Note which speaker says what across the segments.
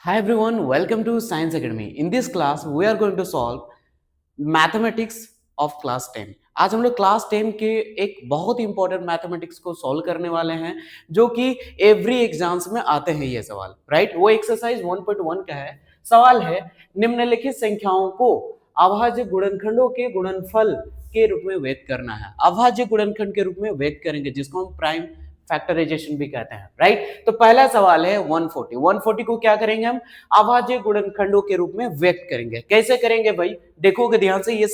Speaker 1: Hi everyone, welcome to Science Academy. In this class, we are going to solve mathematics of class 10। आज हम लोग class 10 के एक बहुत ही इंपॉर्टेंट मैथमेटिक्स को सॉल्व करने वाले हैं जो कि एवरी एग्जाम्स में आते हैं ये सवाल, राइट? वो एक्सरसाइज 1.1 का है। सवाल है निम्नलिखित संख्याओं को अभाज्य गुणनखंडों के गुणनफल के रूप में व्यक्त करना है। अभाज्य गुणनखंड के रूप में व्यक्त करेंगे जिसको हम प्राइम फैक्टराइजेशन भी कहते हैं, राइट? तो पहला सवाल है 140। 140 को क्या करेंगे हम? अभाज्य गुणनखंडों के रूप में व्यक्त करेंगे। कैसे करेंगे भाई? देखोगे ध्यान से, ये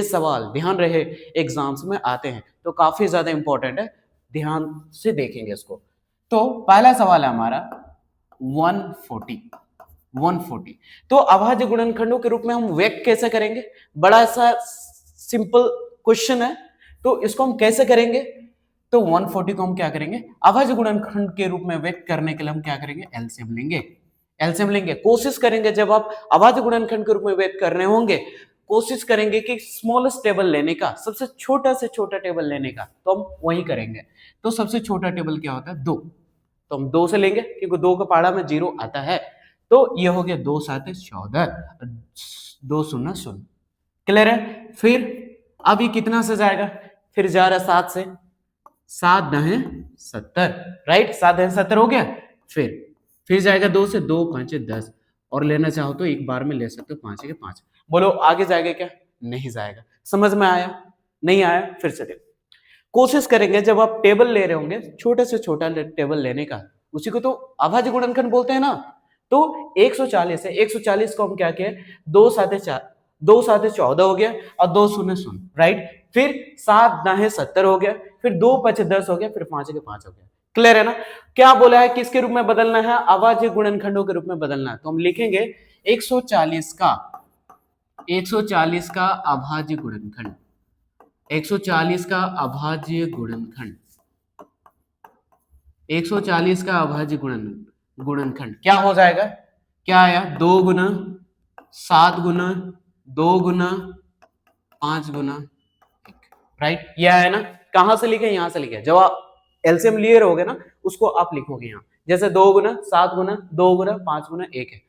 Speaker 1: सवाल ध्यान रहे एग्जाम्स में आते हैं तो काफी ज्यादा इंपॉर्टेंट है, ध्यान से देखेंगे इसको। तो पहला सवाल है हमारा 140। 140 तो अभाज्य गुणनखंडों के रूप में हम व्यक्त कैसे करेंगे? बड़ा सा सिंपल क्वेश्चन है, तो इसको हम कैसे करेंगे? तो 140 को हम क्या करेंगे? अभाज्य गुणनखंड के रूप में व्यक्त करने के लिए हम क्या करेंगे? एलसीएम लेंगे। एलसीएम लेंगे, कोशिश करेंगे जब आप अभाज्य गुणनखंड के रूप में व्यक्त कर रहे होंगे, कोशिश करेंगे कि स्मॉलेस्ट टेबल लेने का, सबसे छोटा से छोटा टेबल लेने का, तो हम वही करेंगे। तो सबसे छोटा टेबल क्या होता है? 2। तो हम 2 से लेंगे क्योंकि 2 का पहाड़ा में 0 आता है। तो ये हो गया 2 7 14, 2 0 0। क्लियर है? फिर अब ये कितना से जाएगा? फिर जा रहा 7 से, 7 9 70, राइट? 7 9 70 हो गया। फिर जाएगा 2 से, 2 5 10, और लेना चाहो तो एक बार में ले सकते हो 5 के 5। बोलो आगे जाएगा क्या? नहीं जाएगा। समझ में आया? नहीं आया? फिर से देखो, कोशिश करेंगे जब आप टेबल ले रहे होंगे छोटे से छोटा टेबल लेने का, उसी को तो अभाज्य गुणनखंड बोलते हैं ना। तो 140 है, 140 को हम क्या किए? 2 7 4, 2 7 14 हो गया, और 2 0 0, राइट? फिर 7 9 70 हो गया, फिर 2 5 10 हो गया, फिर 5 के 5 हो गया। क्लियर है ना? क्या बोला है? किसके रूप में बदलना है? अभाज्य गुणनखंडों के रूप में बदलना है। तो हम लिखेंगे 140 का, 140 का अभाज्य गुणनखंड, 140 का अभाज्य गुणनखंड, 140 का अभाज्य गुणनखंड क्या हो जाएगा? क्या आया? 2 गुना 7 गुना 2 गुना 5 गुना 1, राइट? ये आया ना? कहां से लिखे? यहां से लिखे। जब आप एलसीएम लिए रहोगे ना, उसको आप लिखोगे यहां, जैसे 2 गुना 7 गुना 2 गुना 5 गुना 1 है।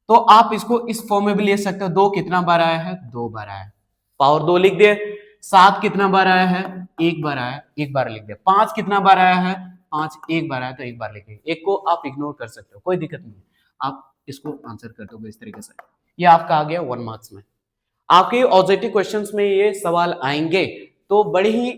Speaker 1: तो आप इसको इस फॉर्म में भी ले सकते हो। 2 कितना बार आया है? 2 बार आया है, पावर 2 लिख दिए। 7 कितना बार आया है? 1 बार आया है, 1 बार लिख दिया। 5 कितना बार आया है? 5 1 बार आया, तो 1 बार लिखेंगे। एक को आप इग्नोर कर सकते हो, कोई दिक्कत नहीं है, आप इसको आंसर कर दोगे इस तरीके से। ये आपका आ गया 1 मार्क्स में। आपके ऑब्जेक्टिव क्वेश्चंस में ये सवाल आएंगे तो बड़ी ही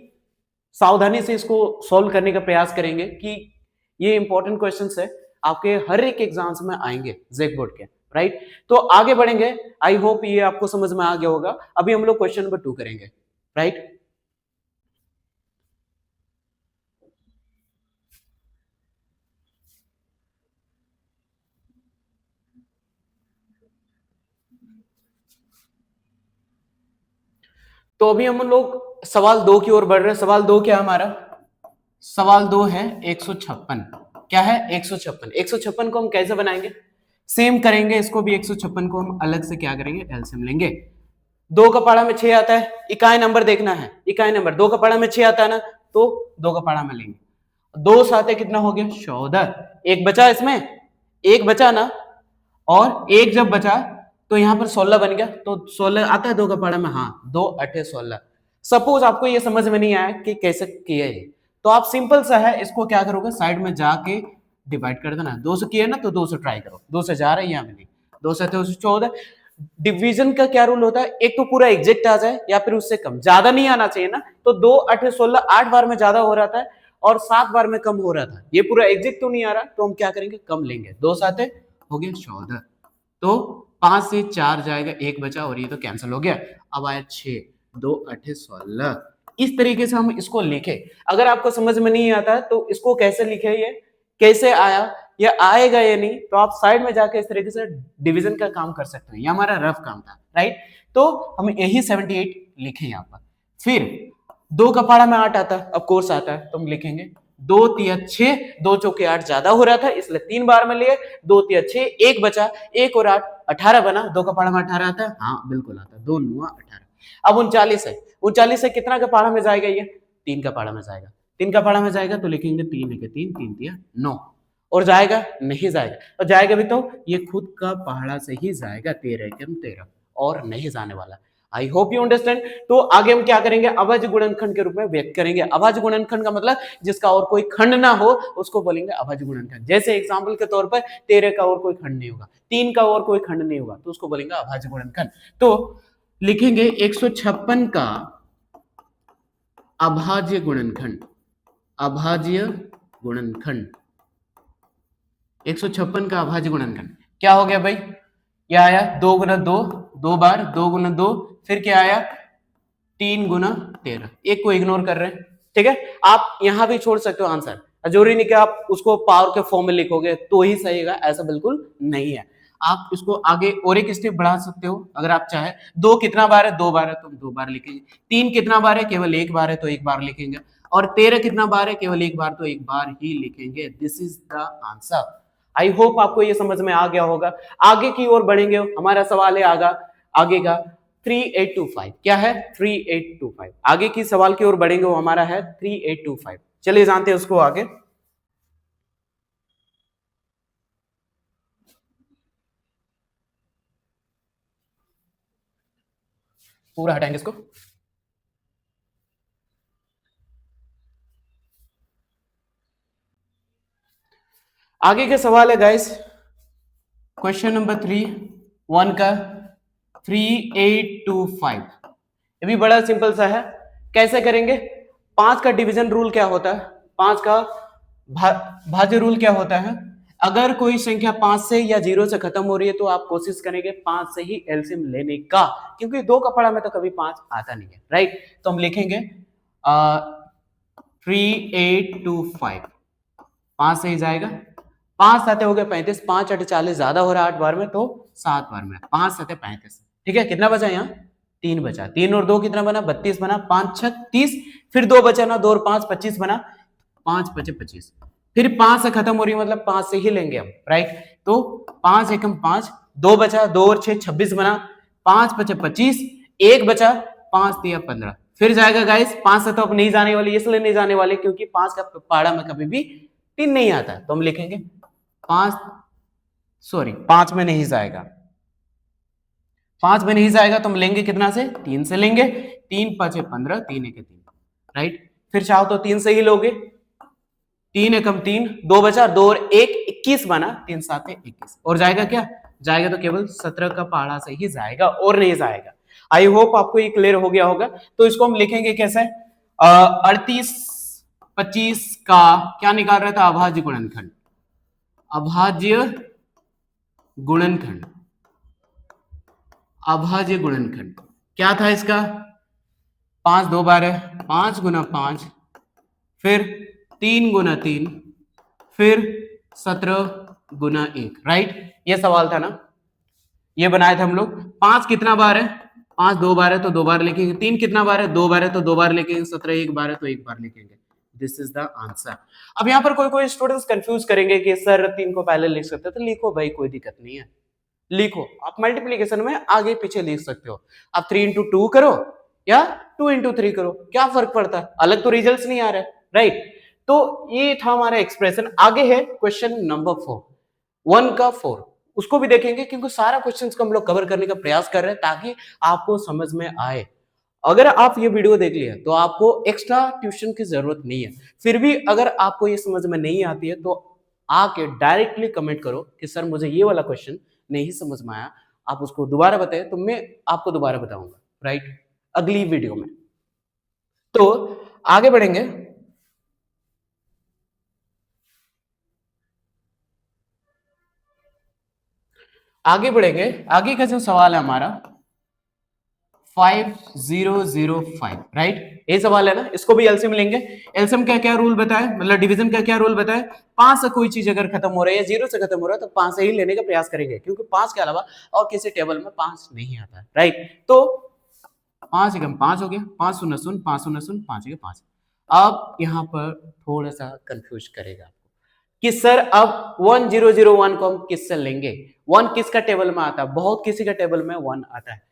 Speaker 1: सावधानी से इसको सॉल्व करने का प्रयास करेंगे कि ये इंपॉर्टेंट क्वेश्चंस है, आपके हर एक एग्जाम्स में आएंगे जेक बोर्ड के, राइट? तो आगे बढ़ेंगे। आई होप ये आपको समझ में आ गया होगा। अभी हम लोग क्वेश्चन नंबर 2 करेंगे, राइट? तो अभी हम लोग सवाल 2 की ओर बढ़ रहे हैं। सवाल 2 क्या है हमारा? सवाल 2 है 156। क्या है? 156। 156 को हम कैसे बनाएंगे? सेम करेंगे, इसको भी 156 को हम अलग से क्या करेंगे? एलसीएम लेंगे। 2 का पाड़ा में 6 आता है, इकाई नंबर देखना है, इकाई नंबर। 2 का पाड़ा में 6 आता है ना, तो 2 का पाड़ा में लेंगे। 2 साथ कितना हो गया? 14। एक बचा इसमें, एक बचा ना, और एक जब बचा तो यहां पर 16 बन गया। तो 16 आता है 2 का पाड़ा में, हाँ, 2 8 16। सपोज आपको ये समझ में नहीं आया कि कैसे किया ये, तो आप सिंपल सा है, इसको क्या करोगे? साइड में जाके डिवाइड कर देना। 2 से किया ना, तो 2 से ट्राई करो। 2 से जा रहा है, यहाँ पे नहीं। 2 से 14। डिवीजन का क्या रूल होता है? एक तो पूरा एग्जैक्ट आ जाए या फिर उससे कम, ज्यादा नहीं आना चाहिए ना। तो 2 8 16, 8 बार में ज्यादा हो रहा था और 7 बार में कम हो रहा था। ये पूरा एग्जैक्ट तो नहीं आ रहा, तो हम क्या करेंगे? कम लेंगे। 2 7 हो गया 14। तो 5 से 4 जाएगा, 1 बचा, और ये तो कैंसिल हो गया। अब आया 6, 2 8 16। इस तरीके से हम इसको लिखे। अगर आपको समझ में नहीं आता तो इसको कैसे लिखे, ये कैसे आया, ये आएगा या नहीं, तो आप साइड में जाके इस तरीके से डिवीजन का काम कर सकते हैं। ये हमारा रफ काम था, राइट? तो हम यही 78 लिखे यहाँ पर। फिर 2 का पाड़ा में 8 आता है, ऑफ कोर्स आता है, तो हम लिखेंगे 2 3 6, 2 चौके 8 ज्यादा हो रहा था इसलिए 3 बार में लिए। 2 3 6, 1 बचा, 1 और 8 18 बना। 2 का पाड़ा में 18 आता है, हाँ बिल्कुल आता है, 2 9 18। अब 39 है, 39 से कितना का पाड़ा में जाएगा? ये 3 का पाड़ा में जाएगा। 3 का पाड़ा में जाएगा तो लिखेंगे 3 है, 3 3 3 9। और जाएगा नहीं जाएगा, और जाएगा भी तो ये खुद का पहाड़ा से ही जाएगा, 13 और नहीं जाने वाला। I hope you understand. तो आगे हम क्या करेंगे, अभाज्य गुणनखंड के रूप में व्यक्त करेंगे। अभाज्य गुणनखंड का मतलब जिसका और कोई खंड ना हो उसको बोलेंगे अभाज्य गुणनखंड। जैसे एग्जाम्पल के तौर पर 13 का और कोई खंड नहीं होगा, 3 का और कोई खंड नहीं होगा, तो उसको बोलेंगे अभाज्य गुणनखंड। तो लिखेंगे 156 का अभाज्य गुणनखंड, अभाज्य गुणनखंड, 156 का अभाज्य गुणनखंड क्या हो गया भाई, क्या आया 2 गुना 2, 2 बार 2 गुना 2, फिर क्या आया 3 गुना 13। एक को इग्नोर कर रहे हैं, ठीक है। आप यहां भी छोड़ सकते हो आंसर, जरूरी नहीं कि आप उसको पावर के फॉर्म में लिखोगे तो ही सही है, ऐसा बिल्कुल नहीं है। आप इसको आगे और एक स्टेप बढ़ा सकते हो अगर आप चाहे। 2 कितना बार है, 2 बार है तो 2 बार लिखेंगे। 3 कितना बार है, केवल 1 बार है तो 1 बार लिखेंगे। और 13 कितना बार है, केवल 1 बार, तो 1 बार ही लिखेंगे। This is the answer. I hope आपको ये समझ में आ गया होगा। आगे की ओर बढ़ेंगे, हमारा सवाल है आगे का 3825। क्या है 3825। आगे की सवाल की ओर बढ़ेंगे, वो हमारा है 3825। चलिए जानते हैं उसको आगे। पूरा हटाएंगे इसको। आगे के सवाल है गाइस, क्वेश्चन नंबर 1 का 3825। ये भी बड़ा सिंपल सा है। कैसे करेंगे, 5 का डिवीजन रूल क्या होता है, 5 का भाज्य रूल क्या होता है। अगर कोई संख्या 5 से या 0 से खत्म हो रही है तो आप कोशिश करेंगे 5 से ही एलसीएम लेने का, क्योंकि 2 का पढ़ा में तो कभी 5 आता नहीं है, राइट। तो हम लिखेंगे 3825, 5 से ही जाएगा, 5 साते हो गए 35, 5 8 40 ज्यादा हो रहा है 8 बार में, तो 7 बार में 5 साते 35। ठीक है, कितना बचा यहाँ 3 बचा, 3 और 2 कितना बना 32 बना, 5 6 30, फिर 2 बचा ना, 2 और 5 25 बना, 5 5 25, फिर 5 से खत्म हो रही है मतलब 5 से ही लेंगे हम, राइट। तो 5 एकम 5, 2 बचा, 2 और 6 26 बना, 5 5 25, 1 बचा, 5 3 15, फिर जाएगा गाइस। 5 से तो अब नहीं जाने वाली, इसलिए नहीं जाने वाले क्योंकि 5 का पहाड़ा में कभी भी 3 नहीं आता, तो हम लिखेंगे 5 में नहीं जाएगा, 5 में नहीं जाएगा तो हम लेंगे कितना से 3 से लेंगे, 3 5 15, 3 1 3, राइट। फिर चाहो तो 3 से ही लोगे, 3 एकम 3, 2 बचा, 2 और 1 21 बना, 3 7 21, और जाएगा क्या, जाएगा तो केवल 17 का पहाड़ा से ही जाएगा और नहीं जाएगा। आई होप आपको ये क्लियर हो गया होगा। तो इसको हम लिखेंगे कैसे, 38 25 का क्या निकाल रहा था, अभाज्य गुणनखंड, अभाज्य गुणनखंड, अभाज्य गुणनखंड क्या था इसका, 5 2 बार है, 5 गुना 5, फिर 3 गुना 3, फिर 17 गुना 1, राइट। ये सवाल था ना, ये बनाए थे हम लोग। 5 कितना बार है, 5 2 बार है तो 2 बार लिखेंगे, 3 कितना बार है 2 बार है तो 2 बार लिखेंगे, 17 1 बार है तो 1 बार लिखेंगे। This is the answer. अब यहाँ पर कोई स्टूडेंट्स कंफ्यूज करेंगे कि सर 3 को पहले लिख सकते हैं, तो लिखो भाई, कोई दिक्कत नहीं है, लिखो। आप मल्टीप्लीकेशन में आगे पीछे लिख सकते हो, आप 3 इंटू 2 करो या 2 इंटू 3 करो, क्या फर्क पड़ता है, अलग तो रिजल्ट नहीं आ रहे, राइट। तो ये था हमारा एक्सप्रेशन। आगे है क्वेश्चन नंबर 4, 1 का 4, उसको भी देखेंगे क्योंकि सारा क्वेश्चंस को हम लोग कवर करने का प्रयास कर रहे हैं ताकि आपको समझ में आए। अगर आप ये वीडियो देख लिया तो आपको एक्स्ट्रा ट्यूशन की जरूरत नहीं है। फिर भी अगर आपको ये समझ में नहीं आती है तो आके डायरेक्टली कमेंट करो कि सर मुझे ये वाला क्वेश्चन नहीं समझ में आया, आप उसको दोबारा बताएं तो मैं आपको दोबारा बताऊंगा, राइट, अगली वीडियो में। तो आगे बढ़ेंगे। आगे का जो सवाल है हमारा 5005, राइट। ये सवाल है ना, इसको भी एलसीएम लेंगे। एलसीएम का क्या रूल बताए, मतलब डिवीजन का क्या रूल बताए, 5 से कोई चीज अगर खत्म हो रहा है या 0 से खत्म हो रहा है तो 5 से ही लेने का प्रयास करेंगे, क्योंकि 5 के अलावा और किसी टेबल में 5 नहीं आता है, राइट। तो 5 एकम 5 हो गया, 5 शून्य शून्य, 5 शून्य शून्य, 5 के 5। अब यहाँ पर थोड़ा सा कंफ्यूज करेगा आपको कि सर अब 1001 को हम किससे लेंगे, 1 किसका टेबल में आता है, बहुत किसी का टेबल में 1 आता है।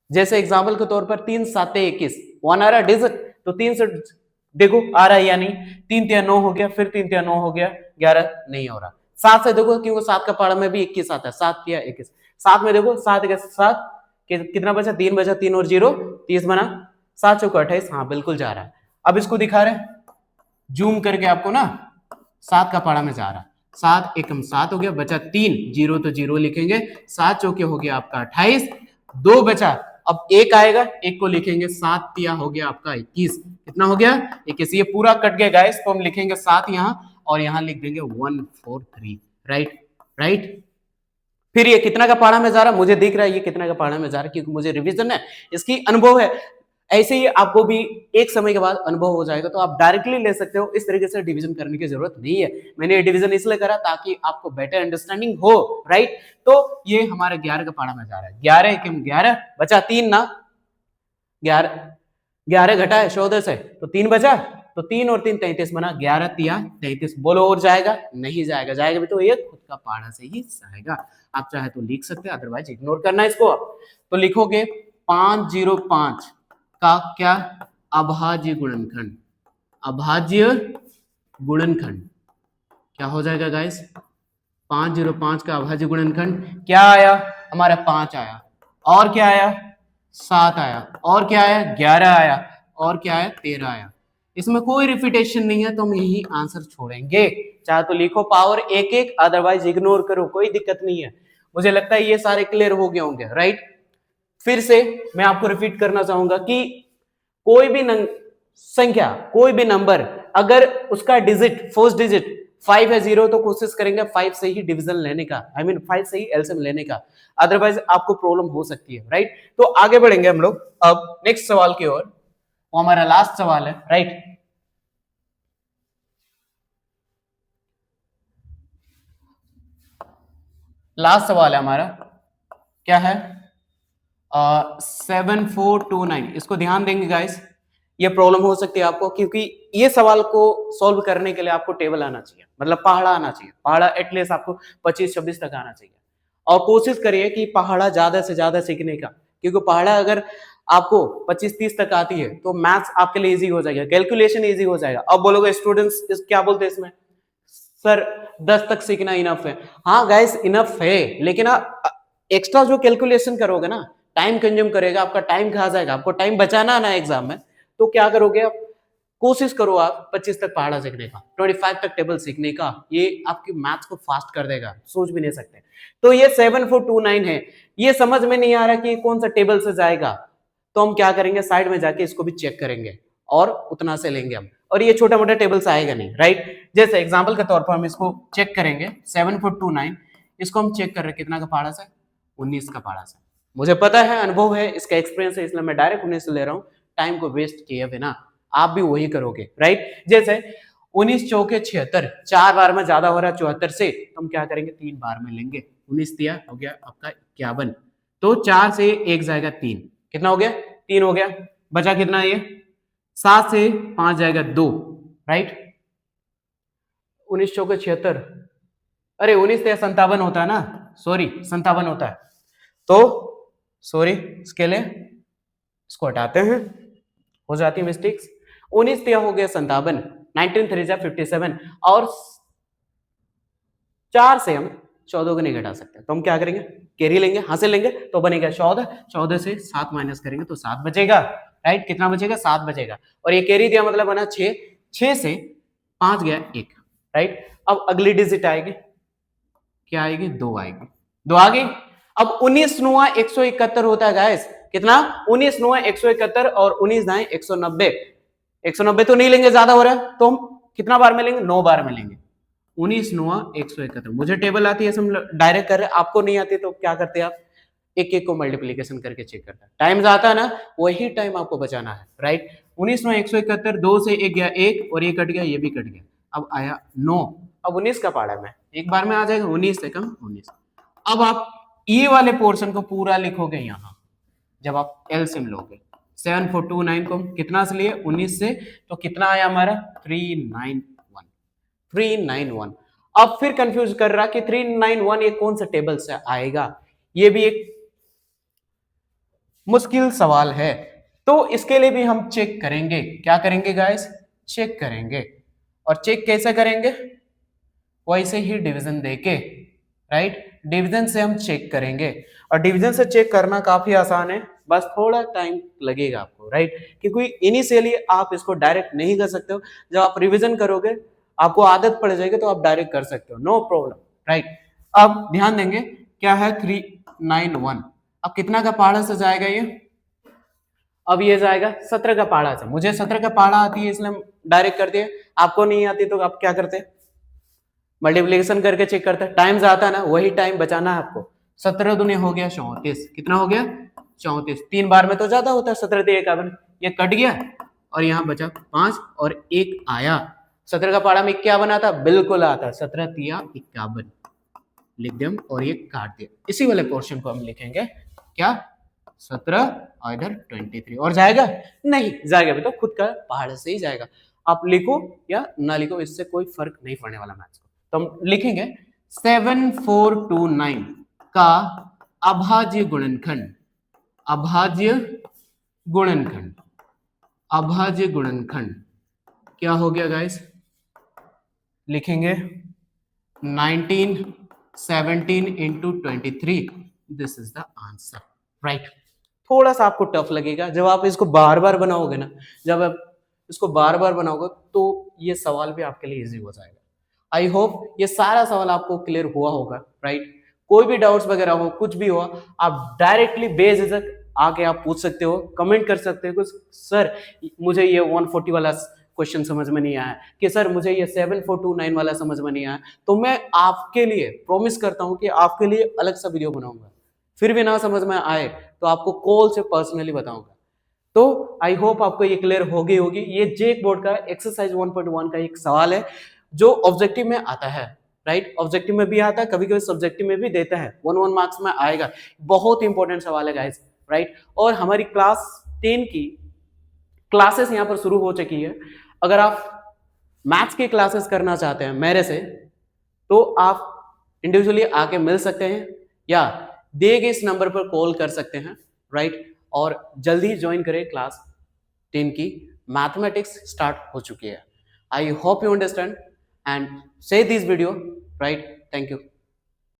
Speaker 1: जैसे एग्जाम्पल के तौर पर 3 7 21, 1 आ रहा है डिजिट, तो 3 से देखो आ रहा है या नहीं, 3 3 9 हो गया, फिर 3 3 9 हो गया, 11 नहीं हो रहा, 7 से देखो क्योंकि 7 का पहाड़ा में भी 21 आता है, 7 या 21, 7 में देखो 7 के 7 कितना बचा, 3 बचा, 3 और 0 30 बना, 7 चौको 28, हाँ बिल्कुल जा रहा है। अब इसको दिखा रहे जूम करके आपको ना, 7 का पहाड़ा में जा रहा है, 7 एकम 7 हो गया, बचा 3, 0 तो 0 लिखेंगे, 7 चौके हो गया आपका 28, 2 बचा, अब 1 आएगा, 1 को लिखेंगे, 7 तिया हो गया आपका 21, कितना हो गया 21, ये पूरा कट गया गाइस, तो हम लिखेंगे 7 यहां और यहां लिख देंगे 143, राइट राइट। फिर ये कितना का पहाड़ा में जा रहा है, मुझे दिख रहा है ये कितना का पहाड़ा में जा रहा है, क्योंकि मुझे रिवीजन है, इसकी अनुभव है, ऐसे ही आपको भी एक समय के बाद अनुभव हो जाएगा, तो आप डायरेक्टली ले सकते हो, इस तरीके से डिवीजन करने की जरूरत नहीं है। मैंने ये डिवीजन इसलिए करा ताकि आपको बेटर अंडरस्टैंडिंग हो, राइट। तो ये हमारे 11 का पहाड़ा में जा रहा है, 11 क्यों 11 बचा 3 ना, 11 घटा है 14 से तो 3 बचा, तो 3 और 3 33 बना, 11 तिया 33, बोलो और जाएगा नहीं जाएगा, जाएगा भी तो ये खुद का पहाड़ा से ही जाएगा। आप चाहे तो लिख सकते हैं, अदरवाइज इग्नोर करना इसको। तो लिखोगे 505 का क्या अभाज्य गुणनखंड, अभाज्य गुणनखंड क्या हो जाएगा गाइस, 505 का अभाज्य गुणनखंड क्या आया हमारा, 5 आया, और क्या आया 7 आया, और क्या आया 11 आया, और क्या आया 13 आया। इसमें कोई रिपीटेशन नहीं है, तो हम यही आंसर छोड़ेंगे, चाहे तो लिखो पावर एक एक, अदरवाइज इग्नोर करो, कोई दिक्कत नहीं है। मुझे लगता है ये सारे क्लियर हो गए होंगे, राइट। फिर से मैं आपको रिपीट करना चाहूंगा कि कोई भी संख्या, कोई भी नंबर अगर उसका डिजिट फर्स्ट डिजिट 5 है 0, तो कोशिश करेंगे 5 से ही डिवीजन लेने का, आई मीन 5 से ही एलसीएम लेने का, अदरवाइज आपको प्रॉब्लम हो सकती है, राइट। तो आगे बढ़ेंगे हम लोग अब नेक्स्ट सवाल की ओर, वो हमारा लास्ट सवाल है, राइट। लास्ट सवाल है हमारा, क्या है 7429, इसको ध्यान देंगे गाइस, ये प्रॉब्लम हो सकती है आपको, क्योंकि ये सवाल को सॉल्व करने के लिए आपको टेबल आना चाहिए, मतलब पहाड़ा आना चाहिए, पहाड़ा एटलीस्ट आपको 25-26 तक आना चाहिए, और कोशिश करिए कि पहाड़ा ज्यादा से ज्यादा सीखने का, क्योंकि पहाड़ा अगर आपको 25-30 तक आती है तो मैथ्स आपके लिए इजी हो जाएगा, कैलकुलेशन इजी हो जाएगा। अब बोलोगे स्टूडेंट्स क्या बोलते हैं इसमें, सर 10 तक सीखना इनफ है, हाँ गाइस इनफ है, लेकिन एक्स्ट्रा जो कैलकुलेशन करोगे ना, टाइम कंज्यूम करेगा, आपका टाइम खा जाएगा, आपको टाइम बचाना है ना एग्जाम में, तो क्या करोगे आप, कोशिश करो आप 25 तक पहाड़ा सीखने का, 25 तक टेबल सीखने का, ये आपकी मैथ्स को फास्ट कर देगा, सोच भी नहीं सकते। तो ये 7429 है, ये समझ में नहीं आ रहा कि कौन सा टेबल से जाएगा, तो हम क्या करेंगे, साइड में जाके इसको भी चेक करेंगे और उतना से लेंगे हम, और ये छोटा मोटा टेबल से आएगा नहीं, राइट। जैसे एग्जाम्पल के तौर पर हम इसको चेक करेंगे, 7429 इसको हम चेक कर रहे हैं कितना का पहाड़ा से, 19 का पहाड़ा से, मुझे पता है, अनुभव है, इसका एक्सपीरियंस है, इसलिए मैं डायरेक्ट 19 से ले रहा हूँ, टाइम को वेस्ट किए बिना आप भी वही करोगे, राइट। जैसे 19 चौके 76, 4 बार में ज्यादा हो रहा है 74 से, तो हम क्या करेंगे 3 बार में लेंगे, 19 दिया हो गया आपका 51, तो 4 से 1 जाएगा 3, कितना हो गया 3 हो गया, बचा कितना ये 7 से 5 जाएगा 2, राइट। 19 चौके 76, अरे 19 से 57 होता है ना, सॉरी 57 होता है, तो सॉरी इसके लिए इसको हटाते हैं, हो जाती है मिस्टेक्स, 19 दिया हो गया 57, 19 3 जा 57, और 4 से हम 14 को नहीं घटा सकते, तो हम क्या करेंगे कैरी लेंगे, हासिल लेंगे, तो बनेगा 14, 14 से 7 माइनस करेंगे तो 7 बचेगा, राइट। कितना बचेगा 7 बचेगा, और ये कैरी दिया मतलब बना 6, 6 से 5 गया 1, राइट। अब अगली डिजिट आएगी, क्या आएगी 2 आएगी, 2 आ गई। अब 19 9 171 होता है गाइस, कितना 19 9 171 और 19 9 190, 190 तो नहीं लेंगे, ज्यादा हो रहा है, तो हम कितना बार में लेंगे 9 बार में लेंगे, 19 9 171, मुझे टेबल आती है, हम डायरेक्ट कर रहे हैं, आपको नहीं आती तो क्या करते हैं आप, एक एक को मल्टीप्लीकेशन करके चेक करता है, टाइम जाता है ना, वही टाइम आपको बचाना है, राइट। 19 9 171, 2 से 1 गया 1, और ये कट गया, ये भी कट गया, अब आया 9, अब 19 का पहाड़ा में एक बार में आ जाएगा, 19 से कम 19। अब आप ये वाले पोर्शन को पूरा लिखोगे यहां, जब आप एलसीएम लोगे, 7429 को कितना से लिए 19 से, तो कितना आया हमारा 391, 391। अब फिर कंफ्यूज कर रहा कि 391 ये कौन सा टेबल से आएगा, ये भी एक मुश्किल सवाल है, तो इसके लिए भी हम चेक करेंगे, क्या करेंगे गाइस, चेक करेंगे, और चेक कैसे करेंगे, वैसे ही डिवीजन देके, राइट, डिवीजन से हम चेक करेंगे। और डिवीजन से चेक करना काफी आसान है, बस थोड़ा टाइम लगेगा आपको, राइट, क्योंकि इनिशियली आप इसको डायरेक्ट नहीं कर सकते हो। जब आप रिवीजन करोगे, आपको आदत पड़ जाएगी, तो आप डायरेक्ट कर सकते हो, नो प्रॉब्लम, राइट। अब ध्यान देंगे, क्या है 391। अब कितना का पहाड़ा से जाएगा ये? अब ये जाएगा 17 का पहाड़ा से। मुझे 17 का पहाड़ा आती है इसलिए डायरेक्ट कर दिए, आपको नहीं आती तो आप क्या करते? मल्टीप्लीकेशन करके चेक करते हैं। टाइम जाता है ना, वही टाइम बचाना है आपको। 17 दूनी हो गया 34। कितना हो गया? 34। 3 बार में तो ज्यादा होता है, 17 दिए 51, ये कट गया और यहाँ बचा 5 और 1 आया। 17 का पहाड़ा में 51 आता, बिल्कुल आता, 17 तिया 51 लिख दिया और ये काट दिया। इसी वाले पोर्शन को हम लिखेंगे क्या? 17 और इधर 23। और जाएगा? नहीं जाएगा भी, तो खुद का पहाड़ से ही जाएगा। आप लिखो या ना लिखो, इससे कोई फर्क नहीं पड़ने वाला मैथ्स को। तो हम लिखेंगे 7429 का अभाज्य गुणनखंड, अभाज्य गुणनखंड, अभाज्य गुणनखंड क्या हो गया गाइस? लिखेंगे 19 17 into 23, this is the answer, right. थोड़ा सा आपको टफ लगेगा जब आप इसको बार बार बनाओगे ना, जब आप इसको बार बार बनाओगे तो ये सवाल भी आपके लिए इजी हो जाएगा। आई होप ये सारा सवाल आपको क्लियर हुआ होगा, राइट। कोई भी डाउट्स वगैरह हो, कुछ भी हो, आप डायरेक्टली बेझिझक आके आप पूछ सकते हो, कमेंट कर सकते हो कि सर मुझे ये 140 वाला क्वेश्चन समझ में नहीं आया, कि सर मुझे ये 7429 वाला समझ में नहीं आया। तो मैं आपके लिए प्रॉमिस करता हूं कि आपके लिए अलग सा वीडियो बनाऊंगा। फिर भी ना समझ में आए तो आपको कॉल से पर्सनली बताऊंगा। तो आई होप आपको ये क्लियर होगी ये जेक बोर्ड का एक्सरसाइज 1.1 का एक सवाल है जो ऑब्जेक्टिव में आता है, राइट। ऑब्जेक्टिव में भी आता है, कभी कभी सब्जेक्टिव में भी देता है, 1 मार्क्स में आएगा। बहुत इंपॉर्टेंट सवाल है गाइस, राइट। और हमारी क्लास 10 की क्लासेस यहाँ पर शुरू हो चुकी है। अगर आप मैथ्स की क्लासेस करना चाहते हैं मेरे से, तो आप इंडिविजुअली आके मिल सकते हैं या दिए गए इस नंबर पर कॉल कर सकते हैं, राइट। और जल्दी ज्वाइन करें क्लास 10 की। मैथमेटिक्स स्टार्ट हो चुकी है। I hope you understand and share this video, right? Thank you.